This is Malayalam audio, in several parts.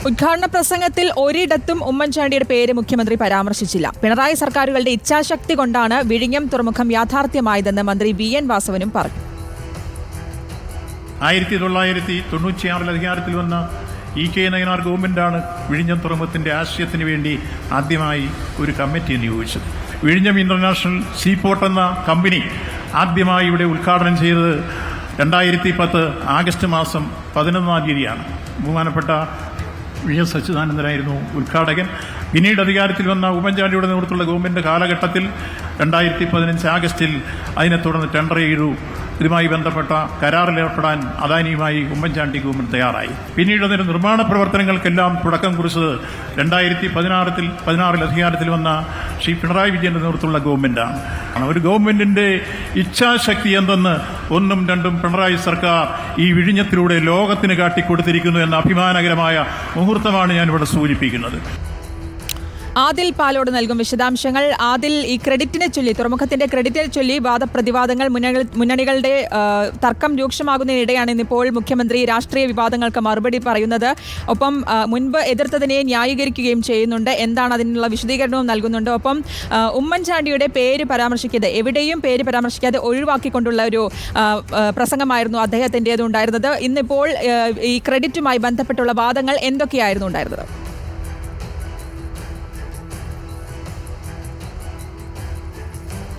ഉദ്ഘാടന പ്രസംഗത്തിൽ ഒരിടത്തും ഉമ്മൻചാണ്ടിയുടെ പേര് മുഖ്യമന്ത്രി പരാമർശിച്ചില്ല. പിണറായി സർക്കാരുകളുടെ ഇച്ഛാശക്തി കൊണ്ടാണ് വിഴിഞ്ഞം തുറമുഖം യാഥാർത്ഥ്യമായതെന്ന് മന്ത്രി VN വാസവനും പറഞ്ഞു. 1996 അധികാരത്തിൽ വന്ന EK നയനാർ ഗവൺമെന്റാണ് വിഴിഞ്ഞം തുറമുഖത്തിന്റെ ആശയത്തിന് വേണ്ടി ആദ്യമായി ഒരു കമ്മിറ്റി നിയോഗിച്ചത്. വിഴിഞ്ഞം ഇന്റർനാഷണൽ സീപോർട്ട് എന്ന കമ്പനി ആദ്യമായി ഇവിടെ ഉദ്ഘാടനം ചെയ്തത് 2010 ആഗസ്റ്റ് മാസം 11-ാം തീയതിയാണ്. ബഹുമാനപ്പെട്ട VS അച്യുതാനന്ദനായിരുന്നു ഉദ്ഘാടകൻ. പിന്നീട് അധികാരത്തിൽ വന്ന ഉമ്മൻചാണ്ടിയുടെ നേതൃത്വത്തിലുള്ള ഗവൺമെന്റ് കാലഘട്ടത്തിൽ 2015 ആഗസ്റ്റിൽ അതിനെ തുടർന്ന് ടെൻഡർ ചെയ്തു. ഇതുമായി ബന്ധപ്പെട്ട കരാറിലേർപ്പെടാൻ അദാനിയുമായി ഉമ്മൻചാണ്ടി ഗവൺമെന്റ് തയ്യാറായി. പിന്നീട് അതിന്റെ നിർമ്മാണ പ്രവർത്തനങ്ങൾക്കെല്ലാം തുടക്കം കുറിച്ചത് 2016 അധികാരത്തിൽ വന്ന ശ്രീ പിണറായി വിജയന്റെ നേതൃത്വത്തിലുള്ള ഗവൺമെന്റാണ്. ഒരു ഗവൺമെന്റിന്റെ ഇച്ഛാശക്തി എന്തെന്ന് ഒന്നും രണ്ടും പിണറായി സർക്കാർ ഈ വിഴിഞ്ഞത്തിലൂടെ ലോകത്തിന് കാട്ടിക്കൊടുത്തിരിക്കുന്നു എന്ന അഭിമാനകരമായ മുഹൂർത്തമാണ് ഞാനിവിടെ സൂചിപ്പിക്കുന്നത്. ആദിൽ പാലോട് നൽകും വിശദാംശങ്ങൾ. ആദിൽ, ഈ ക്രെഡിറ്റിനെ ചൊല്ലി, തുറമുഖത്തിന്റെ ക്രെഡിറ്റിനെ ചൊല്ലി വാദപ്രതിവാദങ്ങൾ, മുന്നണികളുടെ തർക്കം രൂക്ഷമാകുന്നതിനിടെയാണ് ഇന്നിപ്പോൾ മുഖ്യമന്ത്രി രാഷ്ട്രീയ വിവാദങ്ങൾക്ക് മറുപടി പറയുന്നത്. ഒപ്പം മുൻപ് എതിർത്തതിനെ ന്യായീകരിക്കുകയും ചെയ്യുന്നുണ്ട്. എന്താണ് അതിനുള്ള വിശദീകരണവും നൽകുന്നുണ്ട്. ഒപ്പം ഉമ്മൻചാണ്ടിയുടെ പേര് പരാമർശിക്കാതെ, എവിടെയും പേര് പരാമർശിക്കാതെ ഒഴിവാക്കിക്കൊണ്ടുള്ള ഒരു പ്രസംഗമായിരുന്നു അദ്ദേഹത്തിൻ്റേതുണ്ടായിരുന്നത്. ഇന്നിപ്പോൾ ഈ ക്രെഡിറ്റുമായി ബന്ധപ്പെട്ടുള്ള വാദങ്ങൾ എന്തൊക്കെയായിരുന്നു ഉണ്ടായിരുന്നത്?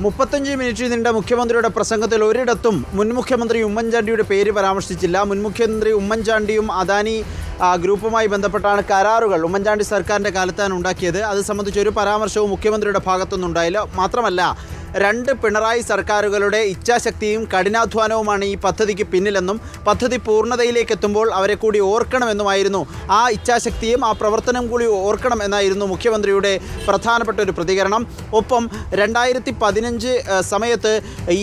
35 മിനിറ്റ് നീണ്ട മുഖ്യമന്ത്രിയുടെ പ്രസംഗത്തിൽ ഒരിടത്തും മുൻ മുഖ്യമന്ത്രി ഉമ്മൻചാണ്ടിയുടെ പേര് പരാമർശിച്ചില്ല. മുൻ മുഖ്യമന്ത്രി ഉമ്മൻചാണ്ടിയും അദാനി ഗ്രൂപ്പുമായി ബന്ധപ്പെട്ടാണ് കരാറുകൾ ഉമ്മൻചാണ്ടി സർക്കാരിൻ്റെ കാലത്താണ് ഉണ്ടാക്കിയത്. അത് സംബന്ധിച്ചൊരു പരാമർശവും മുഖ്യമന്ത്രിയുടെ ഭാഗത്തുനിന്നുണ്ടായില്ല. മാത്രമല്ല, 2 പിണറായി സർക്കാരുകളുടെ ഇച്ഛാശക്തിയും കഠിനാധ്വാനവുമാണ് ഈ പദ്ധതിക്ക് പിന്നിലെന്നും പദ്ധതി പൂർണ്ണതയിലേക്ക് എത്തുമ്പോൾ അവരെ കൂടി ഓർക്കണമെന്നുമായിരുന്നു, ആ ഇച്ഛാശക്തിയും ആ പ്രവർത്തനം കൂടി ഓർക്കണം എന്നായിരുന്നു മുഖ്യമന്ത്രിയുടെ പ്രധാനപ്പെട്ട ഒരു പ്രതികരണം. ഒപ്പം 2015 സമയത്ത്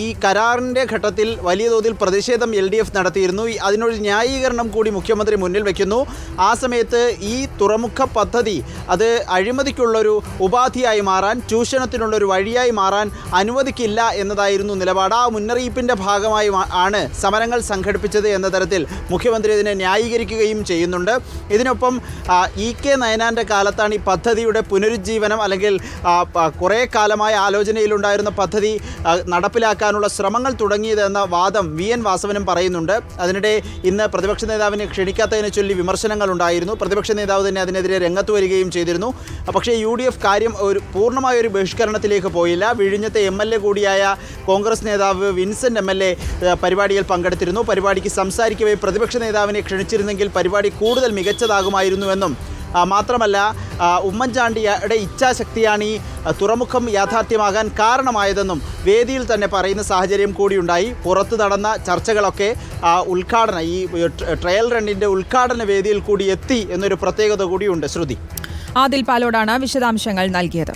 ഈ കരാറിൻ്റെ ഘട്ടത്തിൽ വലിയ തോതിൽ പ്രതിഷേധം LDF നടത്തിയിരുന്നു. അതിനൊരു ന്യായീകരണം കൂടി മുഖ്യമന്ത്രി മുന്നിൽ വയ്ക്കുന്നു. ആ സമയത്ത് ഈ തുറമുഖ പദ്ധതി അത് അഴിമതിക്കുള്ളൊരു ഉപാധിയായി മാറാൻ, ചൂഷണത്തിനുള്ളൊരു വഴിയായി മാറാൻ അനുവദിക്കില്ല എന്നതായിരുന്നു നിലപാട്. ആ മുന്നറിയിപ്പിൻ്റെ ഭാഗമായി ആണ് സമരങ്ങൾ സംഘടിപ്പിച്ചത് എന്ന തരത്തിൽ മുഖ്യമന്ത്രി ഇതിനെ ന്യായീകരിക്കുകയും ചെയ്യുന്നുണ്ട്. ഇതിനൊപ്പം EK നയനാൻ്റെ കാലത്താണ് ഈ പദ്ധതിയുടെ പുനരുജ്ജീവനം, അല്ലെങ്കിൽ കുറേ കാലമായ ആലോചനയിലുണ്ടായിരുന്ന പദ്ധതി നടപ്പിലാക്കാനുള്ള ശ്രമങ്ങൾ തുടങ്ങിയതെന്ന വാദം VN വാസവനും പറയുന്നുണ്ട്. അതിനിടെ ഇന്ന് പ്രതിപക്ഷ നേതാവിനെ ക്ഷണിക്കാത്തതിനെ ചൊല്ലി വിമർശനങ്ങളുണ്ടായിരുന്നു. പ്രതിപക്ഷ നേതാവ് തന്നെ അതിനെതിരെ രംഗത്ത് വരികയും ചെയ്തിരുന്നു. പക്ഷേ UDF കാര്യം പൂർണ്ണമായൊരു ബഹിഷ്കരണത്തിലേക്ക് പോയില്ല. വിഴിഞ്ഞത്തെ MLA കൂടിയായ കോൺഗ്രസ് നേതാവ് വിൻസെൻ്റ് MLA പരിപാടിയിൽ പങ്കെടുത്തിരുന്നു. പരിപാടിക്ക് സംസാരിക്കവേ പ്രതിപക്ഷ നേതാവിനെ ക്ഷണിച്ചിരുന്നെങ്കിൽ പരിപാടി കൂടുതൽ മികച്ചതാകുമായിരുന്നുവെന്നും, മാത്രമല്ല ഉമ്മൻചാണ്ടിയുടെ ഇച്ഛാശക്തിയാണ് ഈ തുറമുഖം യാഥാർത്ഥ്യമാകാൻ കാരണമായതെന്നും വേദിയിൽ തന്നെ പറയുന്ന സാഹചര്യം കൂടിയുണ്ടായി. പുറത്ത് നടന്ന ചർച്ചകളൊക്കെ ഉദ്ഘാടന ഈ ട്രയൽ റണ്ണിൻ്റെ ഉദ്ഘാടന വേദിയിൽ കൂടി എത്തി എന്നൊരു പ്രത്യേകത കൂടിയുണ്ട്. ശ്രുതി. ആദിൽ പാലോടാണ് വിശദാംശങ്ങൾ നൽകിയത്.